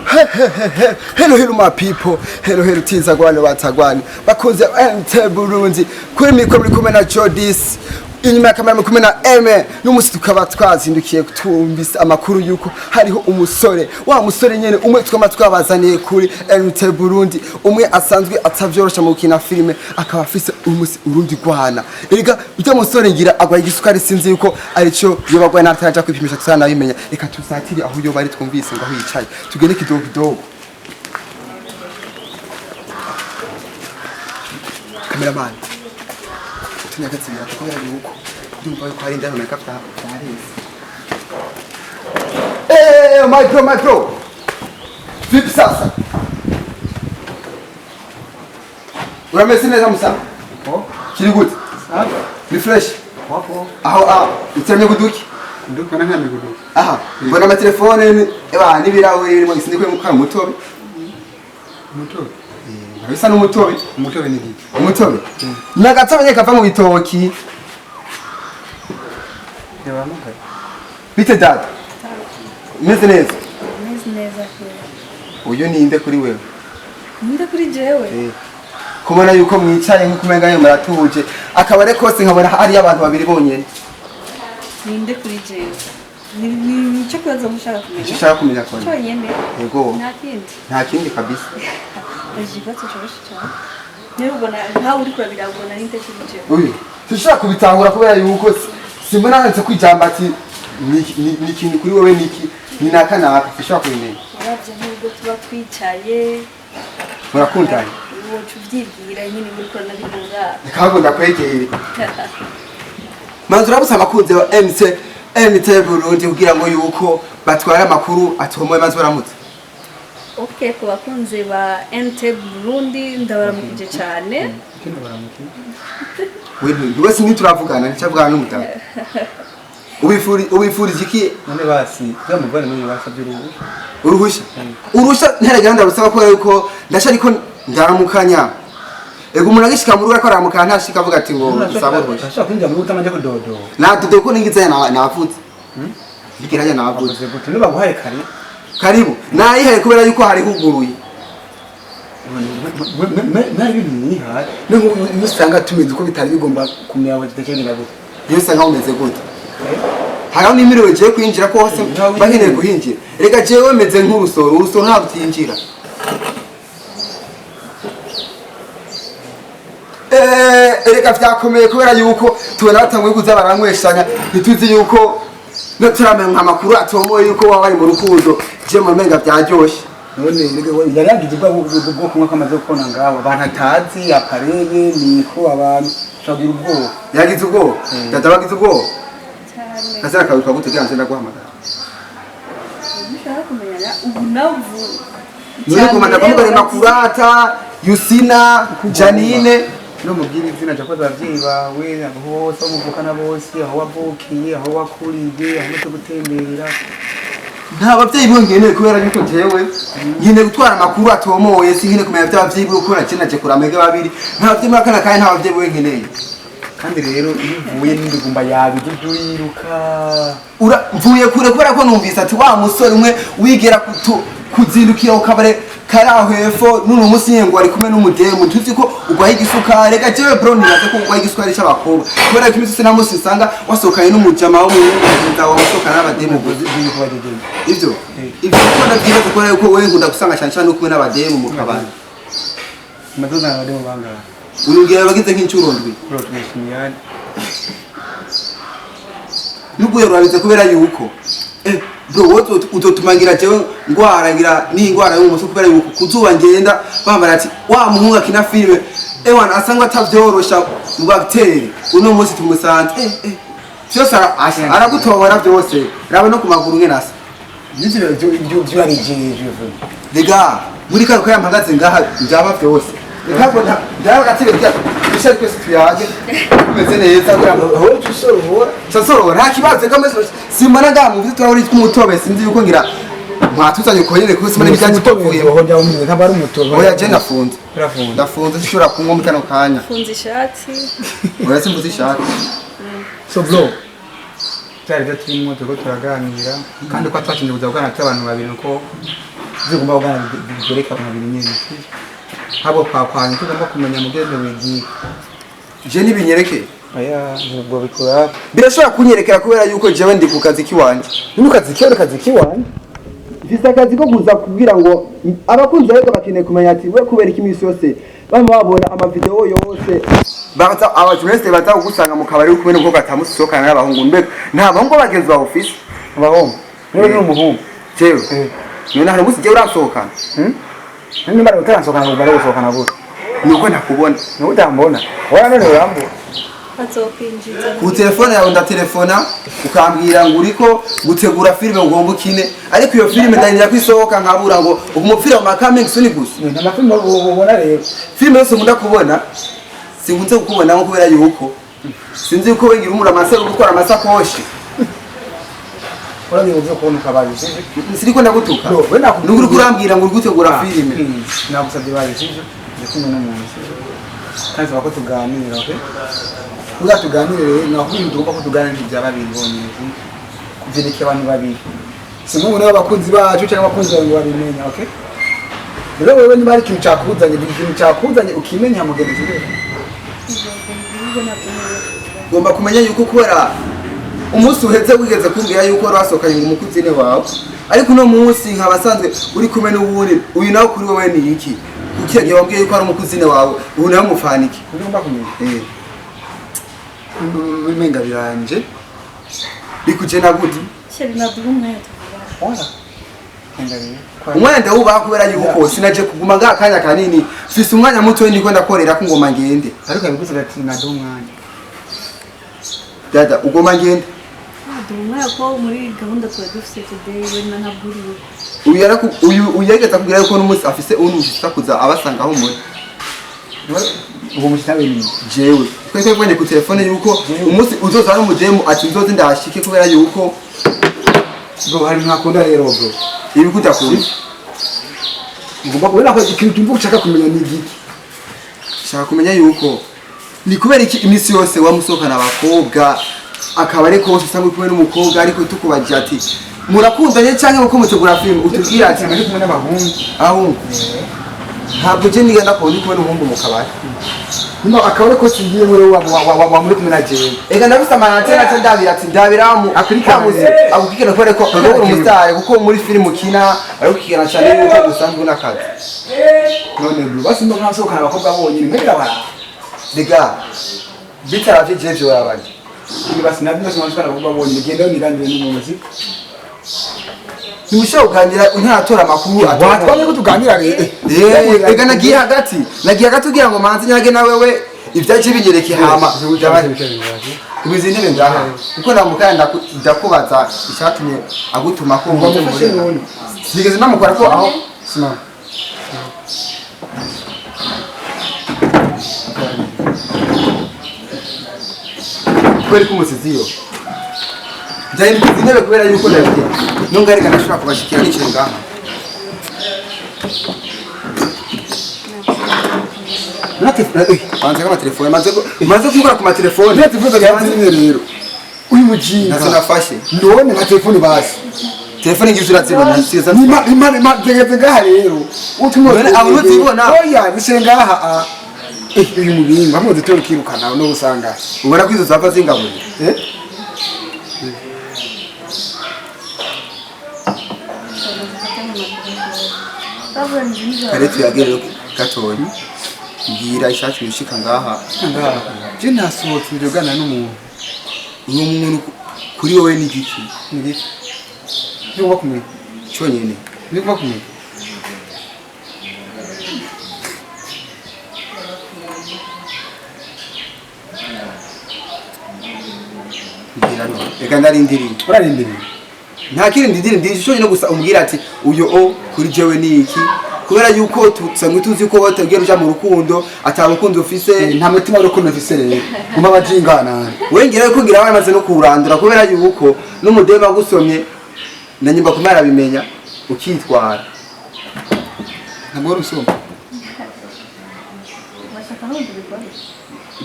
Hello my people. Hello tizagwane batagwane. Bakunze MT Burundi. Kuri mikoro muri kumwe na Jodis. Inyuma ya kamera muri kumwe na Eme. N'umusi tukaba twazindukiye kutumbisa amakuru yuko hariho umusore. Wa musore nyene umwe twabazaniye kuri MT Burundi. Umwe asanzwe atavyorosha mu gukina filime akaba afise umusi Urundi gwana. Erega ujya musore ngira agwaye igisukari sinzi yuko arico yobagwaye nataraja kwipimisha tsana bimenya. Reka tusatire aho yo bari twumvise ngo hicaye. Tugende kidogo. Cameraman. Tunyagatsibira tukora yuko ndumva yuko hari ndano nakafta farisi. My bro. Vipi sasa? Urameze neza musa? Kiri gute? Ni fresh. Wapo. Aho utemye guduki? Nduko nankame guduki. Mbona ama telefone n'ibirahure mu gisindikwe mu kana mutobe. Mutobe. Bisa n'umutobe. Umutobe ni giki? Umutobe. Nagatobe nyeka kava mu bitoki. Yabamukaye. Bite dad? Meze neza. Meze neza pe. Uyu ni inde kuri wewe? Ninde kuri jewe? Kubona yuko mwicaye nk'ukumenga yo muratuje. Akabare kose nkabona hari abantu babiri bonyene. Ninde kuri jewe? Ni cyo kwaza mushaka kumenya. Cyo shaka kumenya ko. Cyo yeme. Yego. Nta kindi kabisa. Ajibatse cyose cyane. Niba ubona nka uri kurabira ubona ninde kuri jewe? Uyu. Tushaka kubitangura kubera yuko simbona nanze kwijamba ati ni kintu kuri wewe niki ni nakanaka tushaka kubimenya. Yaravye nubwo tuba twicaye. Murakundanye. Uwo tuvyibwira nyine muri korona bibura. Kago ndakwegeye. Manzura busa makunze wa MT Burundi kugira ngo yuko batwara amakuru atomoye maze baramutse. Okay, ku bakunze ba MT Burundi ndabaramukije cyane. Kino baramukije. Wewe sinzi turavugana nicavugana n'umutaka. Ubifurije iki? None basi zamuvane n'uyu basabye uruhusha. Urusha ntereganda rusaba ko yuko ndashariko ndaramukanya. Ego umuntu agishika mu rugo ko aramukana ntashika avuga ati ngo usaba uruhusha. Ashaka kwinjira mu rugo amaje kudodo. Na dodo ko ningize navuze. Bikiraje navuze. Niba guhaye Karibu. Nayihaye kubera yuko hari huguruye. Nari bimwiha. N'usanga tumeze uko bitari bigomba kumyawe kidakenera gute. Yose nka umeze gute. Haraho nimiriwe je kwinjira ko hose bakeneye guhinjira. Rega jewe meze nk'urusoro nta butinjira. Rega vyakomeye kubera yuko tubona batanguye kuza baranyweshanya ntituzi yuko no turamenya amakuru atomoye yuko waba ari mu rukundo je mu menga byaryoshe. None yari yagize ubwo kunywa kamaze gukona ngaho abantu atazi apareye niko abantu shagira ubwo yagize ubwo databagize ubwo Kasera karuka gute ganze ndaguhamagara. Nishaka kumenya ubu navu. None komanda bamugare makurata, Yusina, Janine, no mubwira izina cyo abavyeyi bawe aho bose muvukana bose aho wavukiye aho wakuriye aho cyo gutembera. Nta bavyeyi bongene kubera yuko jewe nyine gutwara makuru atomoye sinkine kumenya by'abavyeyi bwo gukora cyenaje kuramege babiri. Nta bavyeyi makana kandi nta bavyeyi bwengeneye. Kandi rero iyo uvuye n'indigumba yabije uriruka mvuye kure kubera ko numvise ati wa musore umwe wigera kuzindukira ukabare karaho hepfo none umunsi yengo ari kumwe n'umudemu tuzi ko ugwaye igisukari reka jewe bro niraze ko ugwaye igisukari cy'abakobwa kubera ko imisisi namusi usanga wasokanye n'umujama wo mwenda wa wasokana n'abademu ivyo ko ndabwira kubera yuko wewe ngunda gusanga cyane no kumwe n'abademu mu kabari madoza n'abademu bangara urungira bagize nk'incuro ndwi nuguye rurabize kubera yuko bro woto utotumangira jewe ngwarangira ni ngwara yo muso kubera yuko kuzuba ngenda bambara ati wa muhunga kina filme ewana asangwa atavyorosha mu bagiteri uno munsi tumusanze cyose aragutobora byose rabe no kumaguru ngenasa nivyo byarijeje lega muri karo yampagaze ngaha njaba byose Ntabwo ndaho gatire bya bishari kwese tuyaje meze neza kugira ngo aho tusorora nta kibazo kameze simana ndamu byo twari kumutobe sinzi yuko ngira mwatuzanye ko nyine kuko simana bijyanye tovuye aho bya umwe ntabwo ari umutobe oya je ndafunze shura kunywa mutano kanya funze ishati oya simbuze ishati so bro cyari byo turimo tuko turaganira kandi ko twashinje kuza kuganira abantu babiri nuko zigomba kugana bigereka mu bintu nyine habo kwakwanya tugomba kumenya mugende wigiye je nibinyereke aya ubwo bikora birashobora kunyerekera kubera yuko jewe ndi ku kazi kiwanje n'ukazi kiwanje mfise akazi ko kuza kubwira ngo abakunzi rero bakeneye kumenya ati we kubera iki imisi yose bama babona amavideo yose baza abajournaliste baza kugusanga mu kabari kumwe n'ubwo batamusokana n'abahungu mbega nta bahungu bagenzi ba office abahungu niwe n'umuhungu jewe none hari umunsi jewe urasohokana nimba utaransohokana ngo bari gusohokana gute nuko ntakubona n'utambona wala none urambona ku telefone yawe ndatelefona ukambwira ngo uriko gutegura filime ugomba ukine ariko iyo filime ndanyira kwisohoka nkabura ngo umupira wa coming soon gusa nta filime ubona rero filime yose nkunda kubona sinkunze kukubona nko kubera yuko sinzi uko wengira umura amasaro gutwara amasakoshi urabiye uzo kubona ukabaye siriko ndagutuka n'uri kurambwira ngo uri gutegura filime nagusabye baye sivyo ndetse n'umuntu sivyo kandi bako tuganira okay uza tuganire rero nakubwira tugomba ko tuganira ibya babiri bonyine kuvyerekeye abantu babiri simwe muri abakunzi bacu cyangwa abakunzi bawe babimenya okay rero wewe ni bari ikintu cyakuzanye ukimenya mugenzi rero ugomba kumenya yuko kubera umunsi uheze wigeze kumbwira yuko wari wasohokanye ngo umukuzine wawe ariko uno munsi nkabasanzwe uri kumwe n'uwundi uyu nawe kuri wowe ni iki ukiyagiye wambwiye yuko ari umukuzine wawe ubu nawe mufaniki ugomba kumenya bimenga biranje bikuje na gudi sheri nadumwe wala umwenda wubaha kubera yuko sinaje kuguma ngakanya kanini fise umwanya muto ndiko ndakorera ko ngoma ngende ariko abiguze ati nadumwanya dada ugoma ngende dumwe ko muri gahunda twa dufite today we na naburiye uyegeza kugira yuko n'umunsi afise unushitsa kuza abasanga aho muri ubu mutabe ni jewe twese twanye ku telefone yuko umunsi uzoza no mudemu ati nzoze ndashike kubera yuko bro hari mwakunda rero bro ibi kutakunda ngomba kubera ko ikintu tumvuga ushaka kumenya ni giki shaka kumenya yuko ni kubera iki imisi yose wamusohokana abakobwa akaba ariko wose usanga kumwe n'umukobwa ariko tukubaje ati murakundanye cyangwa uko mutegura film utubwira ati muri kumwe n'abahungu ahungu ntabwo je nigenda ko ndi kumwe n'umuhungu mu kabari nimba akaba ko singiye muri wa muri kumwe na jewe ega ndabisa amanate naco ndabira ati ndabiramu akirikamuze abukikira kore ko uri umustar kuko muri film kina ariko kigana cyane yuko gusanzwe n'akazi none bro basi ndo nkasohokana abakobwa bonyine mbega bara dega bitaravye jeje wabanje basi nabyo nkasohokana abakobwa bonyine genda nirandire n'umuzi Nimusha uganira ntatora amakuru atwaye ko tuganira rero ega nagiye hagati ugira ngo manzi nyage na wewe ivyaje binyereke hama ubizi intebe ngaha kuko namukaya ndakubaza icyatumye agutuma ko ngo muri nigeze namukora ko aho sima kweli kumusiziyo Jai intebe kubera yuko ndagiye nungarika nashobora kubashikira n'icyo ngaha Manze kama telefone manze kugura ku matelefone telefone yanze rero uyu mujinga nafashe ndone nka telefone basi telefone ngize urazibona nsiza imana tegeze ngaha rero utumwe abo uzibona oya bisenga aha uyu mubinga hamwe dutora kirukana no gusanga ubona kwizo zava zingaburi kare tuyagerero gatonyi mbwira ishati bishika ngaha je nasohotse ndogana n'umuntu uwo muntu kuri wowe ni giki niba kumwe cyonyene niba kumwe mbwira no ega narindiriye urarindiriye nta kindi ndindiriye cyonyene gusa umbwira ati uyo kuri jewe ni iki kubera yuko tusanzwe tuzi ko wategera uja mu rukundo atarukundo ufise nta mutima w'urukundo ufise rero nguma bajingana wengera ko ngira bamaze no kurandura kubera yuko n'umudema gusomye na nyimba kumara bimenya ukitwara ntabwo rusoma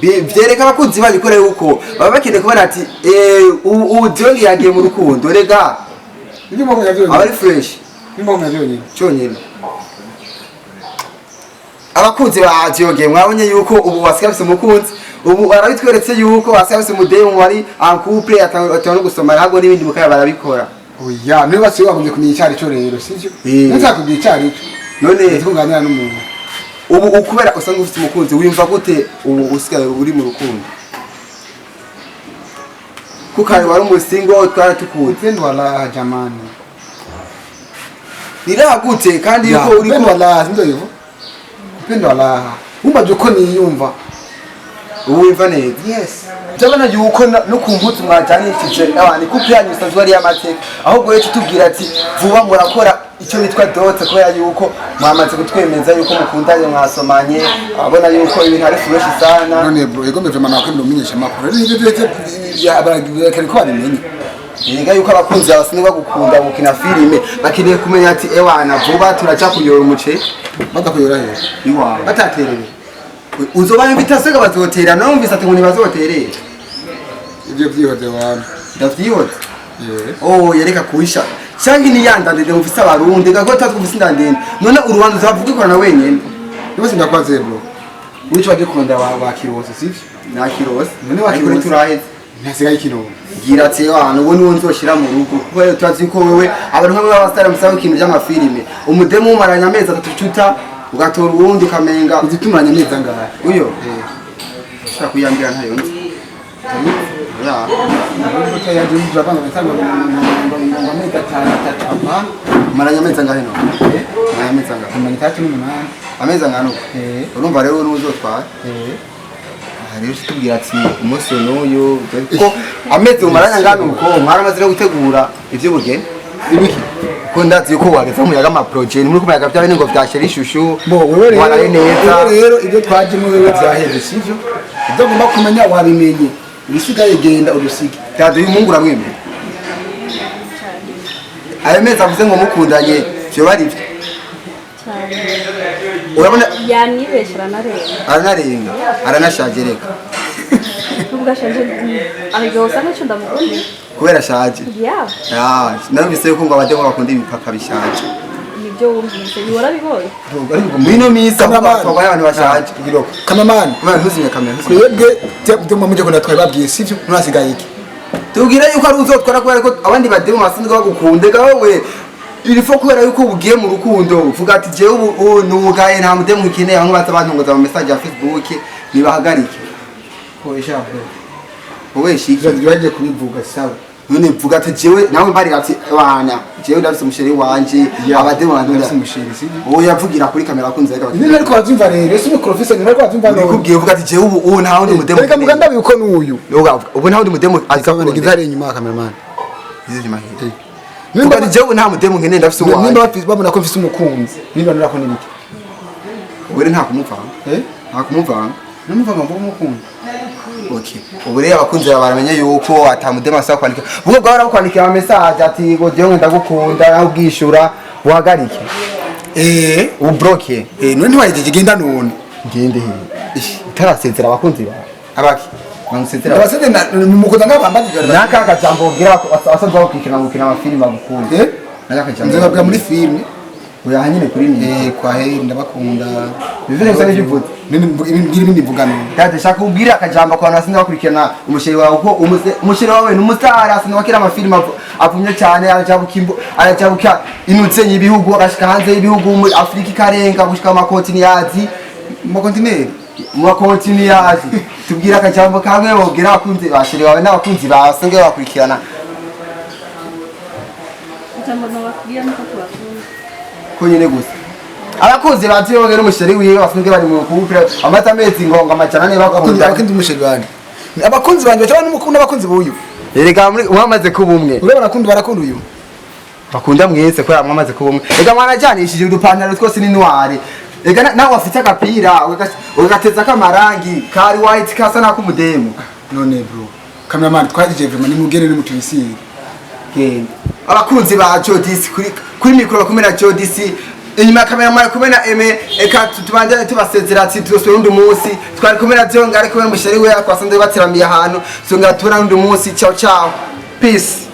vyereka abakunzi babikora yuko baba bakeneye kubona ati Diongue yagiye mu rukundo rega ibyo mako yagiye abari fresh Nimbona byonyine. cyonyine abakunzi ba Diongue mwabonye yuko ubu wasigaye afise umukunzi ubu arabitweretse yuko wasigaye afise umudemu wari en couple atano gusoma ntabwo n'ibindi mukaya barabikora Oya, niba basiwe bakunze kumenya icyari cyo rero, sivyo? Nzakubwira icyari cyo. none Tunganya n'umuntu. ubu ukubera usanga ufite umukunzi wimva gute ubu usigaye uri mu rukundo kukari wari umusingo twaratukuje Upendo wala jamani. niragute kandi yuko uri upendo wala ndio hivyo. Upendo wala. Umba joko niyumva. ubu wimva neza Yes. Jabana yuko no kumbuto mwajanishije abandi kuko yanyu sanzwe ari amateka ahubwo yecu tubwira ati vuba murakora icyo bitwa dote kubera yuko mwamaze kutwemeza yuko mukundanye mwasomanye abona yuko ibintu ari fresh sana None bro, ego mevye mana ko ndomenyesha makuru. Rero ibyo ya abagire ko babimenye. Niga yuko abakunzi basinzwe gukunda gukina filime bakeneye kumenya ati ewana vuba turaca kuyora umuce Badakuyora he. iwawe batatereye uzoba invitation bazotera numvise ati ngo nibazotereye Ibyo byihoze wana. ndavyihoze Eh. yereka kuhisha cyangwa ni yandandende mufise abarundi gakota twumvise indandende none urubanza uzavuga ikora wenyene Niba sindakwaze bro. wico bagikunda wa kirose sivyo na kirose None wa ariko Kirose. turaheze Ntasigaye ikintu. gira ati wana ubu niwo nzoshira mu rugo kuko twazi ko wewe abantu bamwe b'abasitari musaba ikintu by'amafilime umudemu umaranye amezi 3 cuta ugatora uwundi ukamenga Uzitumuranya neza ngaha. uyo ushaka kuyambira ntayo nzi ya Ndio ya jumla bana mtanga ngo meta tatu hapa. maranye amezi angahe no maranye amezi angahe Kumanya 38. amezi angano urumva rero n'uzotwara rero tubwira ati umunsi n'uyu ko amezi umaranye angano uko mwaramaze no gutegura ivy'ubugeni Ibiki. ko ndazi yuko wageze mu yaga ama project muri kumayaga byawe ngo byashira ishushu Bo wewe rero waraye neza rero ibyo twajemo wewe byaheze sivyo? Ibyo ugomba kumenya wabimenye. Ibisigaye genda udusige. cyade uyu mungu uramwemera ayo mezi avuze ngo mukundanye byo bari byo urabona yanibeshera narenga aranarenga aranashaje reka nubwo ashaje ariko usanga cyo ndamukunde kubera ashaje yeah narumvise yuko ngo abademo bakunda ibipapa bishaje nibyo wumvise bihora bigoye muri ino minsi aho batwaye abantu bashaje Kamamani. Mwana ntuzimye kamera Twebwe temo muje kunda twababwiye sivyo? Nasigaye iki? tubwire yuko ari uzotwara kubera ko abandi bademo basinzwe bagukunde gawe irifo kubera yuko ugiye mu rukundo uvuga ati jewe ubu nugaye nta mudemu ukeneye aho baza bantungoza mu message ya Facebook nibahagarike Koesha bro. wowe shiki Byaje kubivuga sawa. none mvuga ati jewe nawe mbari ati bana jewe ndafise umusheri wanje abademu ndafise bantu umusheri sivyo? uwo yavugira kuri kamera kunze reka Nini ariko wavyumva rero? Ese microphone ariko wavyumva no. kubwiye uvuga ati jewe ubu nta wundi mudemu Reka muganda biko nuyu. ubu nta wundi mudemu Akamana gizare inyuma ya cameraman. izi mahiri Nimba ni jewe nta mudemu nkeneye ndafise Nimba uwanje bafise babona ko mfise umukunzi. Nimba nurako nibiki? ubure nta kumuvanga nta kumuvanga Numva ngo umukunzi. okay ubu rero abakunzi baramenya yuko atamudema asa kwandika ubwo bwa barakwandikira ama message ati ngo Diongue ndagukunda naho ubwishura uhagarike ubroke None ntiwahejeje genda none. ngende he utarasezera abakunzi bawe Abaki. bamusezera Abasede mumukoza ngabambaje jara. naka kajambo ubwira asanzwe bakikina gukina amafilime bagukunda naka kajambo Nzababwira muri film. oya hanyine kuri ni Kwa heri ndabakunda. bivene bisa n'ibivuze Ngira ibindi mvugano. Dade shaka ubwira akajambo kwa nasinda bakurikirana umusheri wawe ko umusheri wawe n'umustar asinda bakira amafilime avumye cyane arajabuka inutse yibihugu agashika hanze y'ibihugu muri Afrika ikarenga gushika mu kontinenti Mu kontineri. mu kontinenti tubwira akajambo kamwe bobwira abakunzi basheri wawe n'abakunzi basanzwe bakurikirana ijambo nababwira nuko tubakunda ko nyine gusa abakunzi ba Diongue n'umusheri wiwe basanzwe bari mu couple amata amezi ngo amacana ne bakunda Abakunzi umusheri bandi. Abakunzi banje cyangwa n'umukunda abakunzi buyu. erega muri mwamaze kuba umwe Urabona barakunda barakunda uyu. bakunda mwese ko mwamaze kuba umwe ega mwanajyanishije udupantaro twose ni noire ega nawe afite agapira ugateza kamarangi kari white kasa nako mudemu None bro. Cameraman twagije vraiment nimugere n'umutumisiri. genda abakunzi ba Jodis kuri mikoro bakumena Jodis inyuma ya kamera mara kumena eme eka tubandane tubasezera ati turoswe undi munsi twari kumena Diongue ari kumena umusheri we twasanze batiramiye ahantu songa tubona undi munsi ciao ciao peace